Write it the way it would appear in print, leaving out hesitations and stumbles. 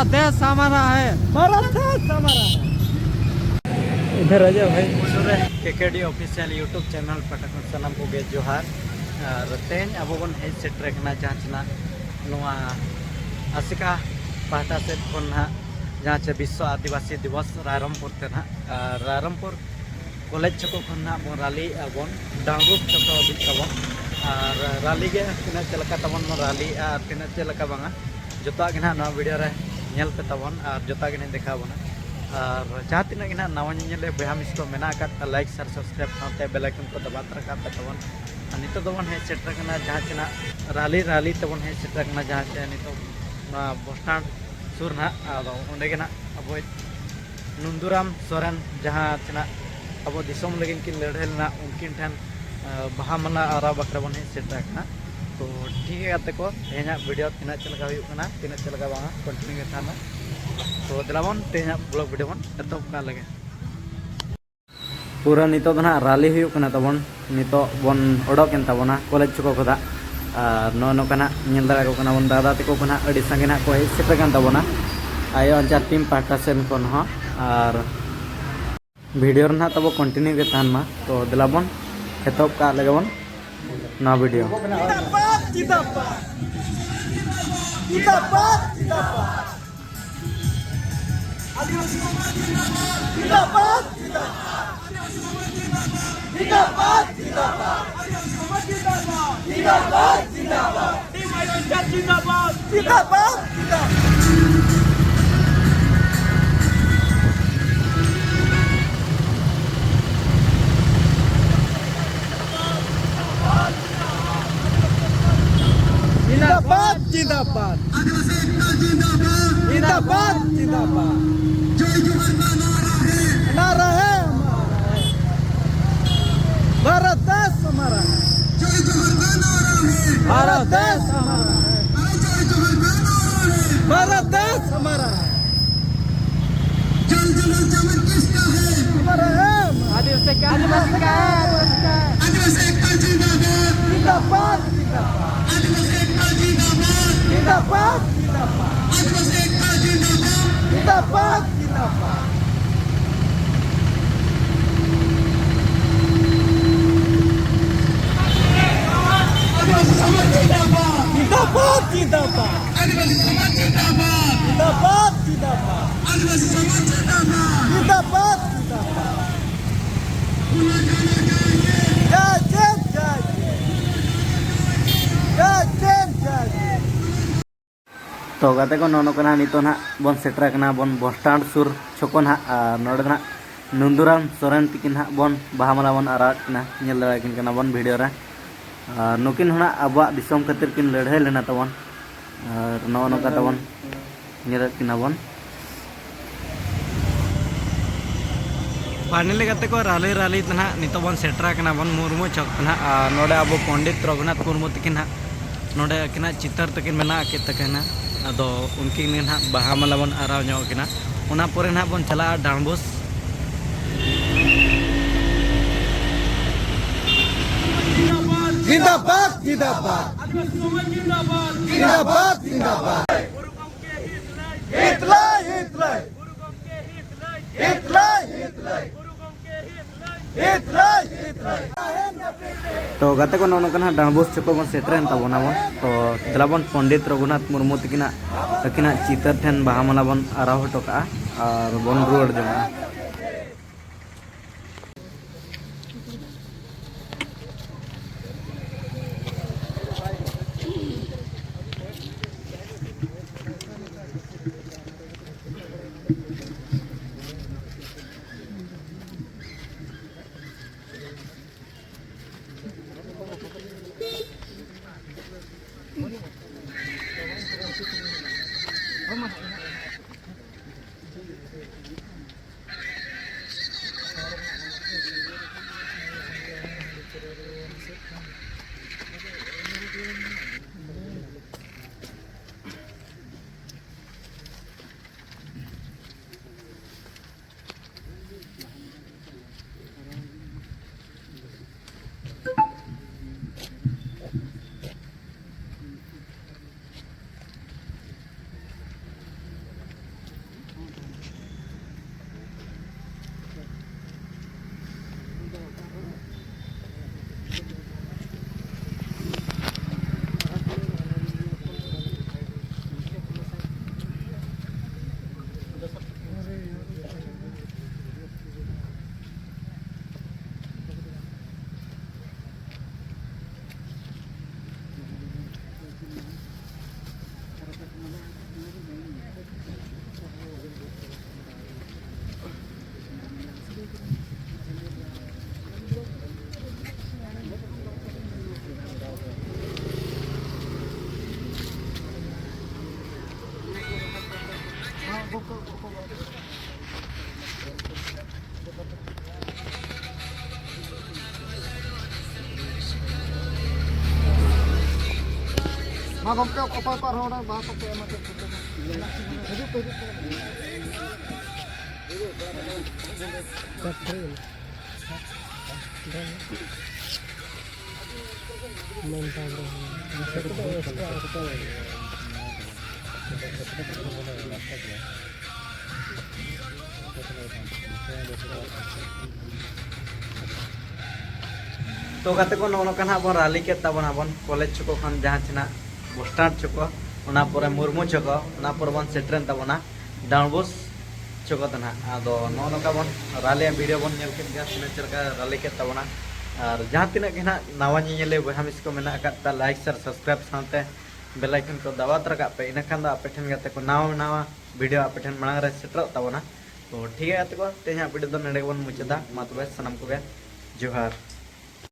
भारत देश हमारा है, भारत देश हमारा है। इधर आजा भाई केकेडी ऑफिशियल यूट्यूब चैनल पटक सनम को गे जोहार और तेन अब बन हेज सेटर कना जहाँ नोआ आसिका पाहटा से खन ना जहाँ चे विश्व आदिवासी दिवस रायरमपुर ते ना रायरमपुर कॉलेज चको खन ना बन राली बन डांगुप चको बिक तबन और राली के तिना चलका तबन मन राली और तिना चलका बांगा जोता के ना वीडियो रे नेल पे तबन और जोता के देखा बना और जहाँ तीन के ना नवा नेले बेहा मिस को मेना का लाइक शेयर सब्सक्राइब साथे बेल आइकन को दबा रखा पे तबन नितो दबन हे सेटर कना जहाँ चना राली राली तबन हे सेटर कना जहाँ चे नितो बस स्टैंड सुर ना आदो ओंडे के ना अब नंदुराम सोरेन जहाँ चना अब दिसोम लगिन किन लड़े ना उनकिन ठन बहा माला आरा बकरा बन हे सेटर कना तो ठीक है आते को तेना वीडियो तीना चलका हुई कना तीना चलका बांगा कंटिन्यू के थाना तो दिलावन तेना ब्लॉग वीडियो बन एतोब का लगे पूरा नितो ना राली हुई कना तबन नितो बन ओडोकेन तबना कॉलेज चको खदा और नो कना नेल दाड़ा को कना बन दादा तको कना अडी संगे ना को सेटर कान तबना आयो अंचा टीम पाटा सेन कोन हो और वीडियो ना तब कंटिन्यू के थान मा तो दिलावन एतोब का लगे बन ना वीडियो जिंदाबाद जिंदाबाद जिंदाबाद जिंदाबाद जय जोहर का नारा है भारत देश हमारा है जय जोहर का नारा है भारत देश हमारा है जय जोहर का नारा है भारत देश हमारा है जल जल चमन किसका है हमारा है आदिवासी का है आदिवासी का जिंदाबाद जिंदाबाद जिंदाबाद आदिवासी का जिंदाबाद जिंदाबाद जिंदाबाद आदिवासी का जिंदाबाद जिंदाबाद जिंदाबाद आदिवासी समाज जिंदाबाद जिंदाबाद जिंदाबाद आदिवासी समाज जिंदाबाद जिंदाबाद जिंदाबाद आदिवासी समाज जिंदाबाद जिंदाबाद जिंदाबाद भूला जाना चाहिए जय जय जय तो गाते को नोनो कना नितो ना बन सेटर कना बन बस स्टैंड सुर छोको ना नोडे ना नंदुराम सोरेन तिकिन हा बन बहामाला बन आरा ना नेल दाड़ा किन कना बन वीडियो रे नुकिन होना आबा दिसोम खातिर किन लड़ाई लेना तबन नो नोका तबन नेल किना बन फाइनली गाते को राली राली तना नितो बन सेटर कना बन मुर्मू चौक तना नोडे अब पंडित रघुनाथ मुर्मू तिकिन हा नोडे किना चितर तकिन मेना के तकना अदो उनकी ना बहामाला बन आराव ᱧᱚᱜ किना उना पोरे ना बन चला डांबुस जिंदाबाद जिंदाबाद जिंदाबाद जिंदाबाद जिंदाबाद Hitler Hitler Hitler Hitler Hitler Hitler तो गाते को नोनो कना डांबुस चको बन सेटरेन तबना बन तो दिलाबन पंडित रघुनाथ मुर्मू तकिना तकिना चितर ठेन बहामाला बन आराव हटो का और बन रुआड़ जमा मा गमके apa par hora ba ko pe ma ke hidup तो कते को नोनो कना बन राली के तबन बन कॉलेज चको खन जहां चना बस स्टैंड चको ओना परे मुर्मू चको ओना पर बन सेट्रेन तबना डाउनबस चको तना आदो नोनो का बन राली वीडियो बन नेल के गया सिने चरका राली के तबना और जहां तिना के ना नवा नेले बहा मिस को मेना का लाइक शेयर सब्सक्राइब साथे बेल आइकन को दबा तरका पे इना खान दा अपेठन गते को नवा वीडियो अपेठन मांग रे सेटर तबना तो ठीक है को तेहा वीडियो दो नेडे बन मुचदा मा तबे सनम को जोहार।